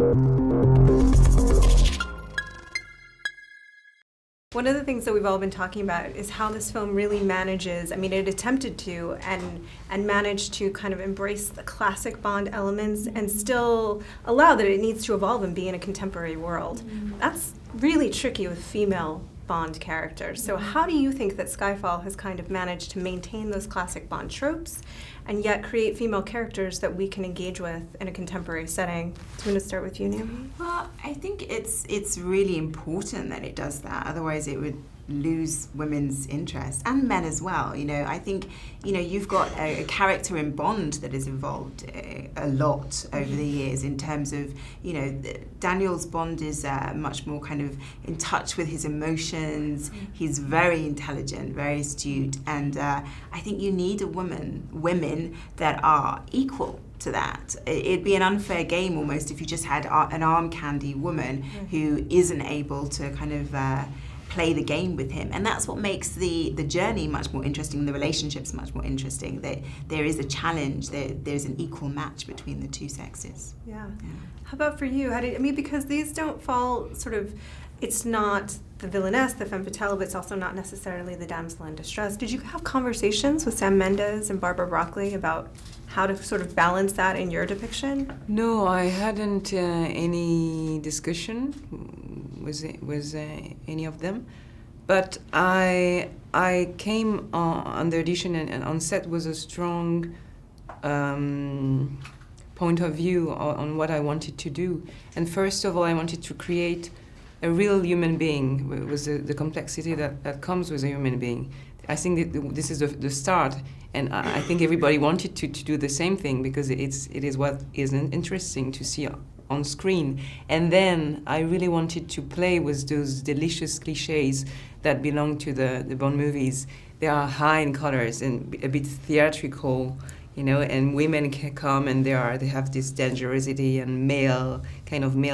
One of the things that we've all been talking about is how this film really manages, I mean, it attempted to and managed to kind of embrace the classic Bond elements and still allow that it needs to evolve and be in a contemporary world. That's really tricky with female Bond characters. So how do you think that Skyfall has kind of managed to maintain those classic Bond tropes and yet create female characters that we can engage with in a contemporary setting? Do you want to start with you, Naomie? Well, I think it's really important that it does that. Otherwise, it would lose women's interest and men as well. You know, I think, you know, you've got a character in Bond that has evolved a lot over the years in terms of, you know, Daniel's Bond is much more kind of in touch with his emotions. He's very intelligent, very astute, and I think you need women that are equal to that. It'd be an unfair game almost if you just had an arm candy woman who isn't able to kind of play the game with him. And that's what makes the journey much more interesting, the relationships much more interesting, that there is a challenge, there's an equal match between the two sexes. Yeah. How about for you? Because these don't fall sort of, it's not the villainess, the femme fatale, but it's also not necessarily the damsel in distress. Did you have conversations with Sam Mendes and Barbara Broccoli about how to sort of balance that in your depiction? No, I hadn't any discussion with any of them, but I came on the audition and on set with a strong point of view on what I wanted to do. And first of all, I wanted to create a real human being with the complexity that comes with a human being. I think that this is the start, and I think everybody wanted to do the same thing because it is what is interesting to see on screen. And then I really wanted to play with those delicious cliches that belong to the Bond movies. They are high in colors and a bit theatrical, you know, and women can come and they have this dangerosity and male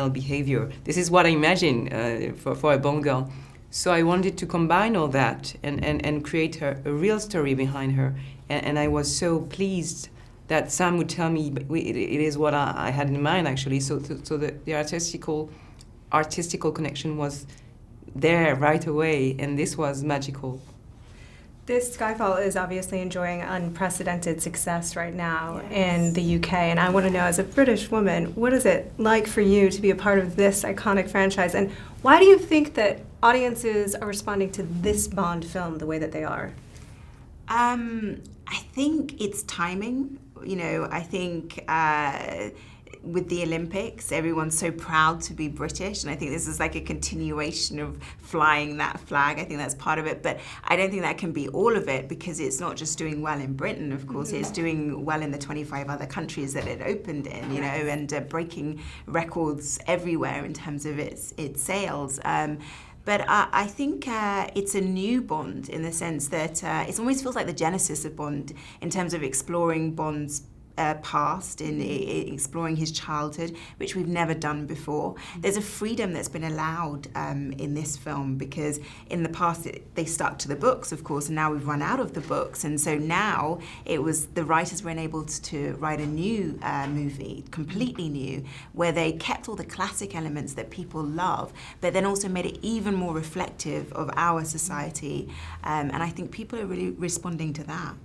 behavior. This is what I imagine for a Bond girl. So I wanted to combine all that and create a real story behind her. And I was so pleased that Sam would tell me it is what I had in mind, actually. So the artistical connection was there right away, and this was magical. This Skyfall is obviously enjoying unprecedented success right now in the UK, and I want to know, as a British woman, what is it like for you to be a part of this iconic franchise, and why do you think that audiences are responding to this Bond film the way that they are? I think it's timing. You know, I think with the Olympics, everyone's so proud to be British, and I think this is like a continuation of flying that flag. I think that's part of it, but I don't think that can be all of it, because it's not just doing well in Britain, of course, it's doing well in the 25 other countries that it opened in, you know, and breaking records everywhere in terms of its sales. But I think it's a new Bond in the sense that it almost feels like the genesis of Bond in terms of exploring Bond's past, in exploring his childhood, which we've never done before. There's a freedom that's been allowed in this film, because in the past they stuck to the books, of course, and now we've run out of the books, and so now the writers were enabled to write a new movie, completely new, where they kept all the classic elements that people love, but then also made it even more reflective of our society, and I think people are really responding to that.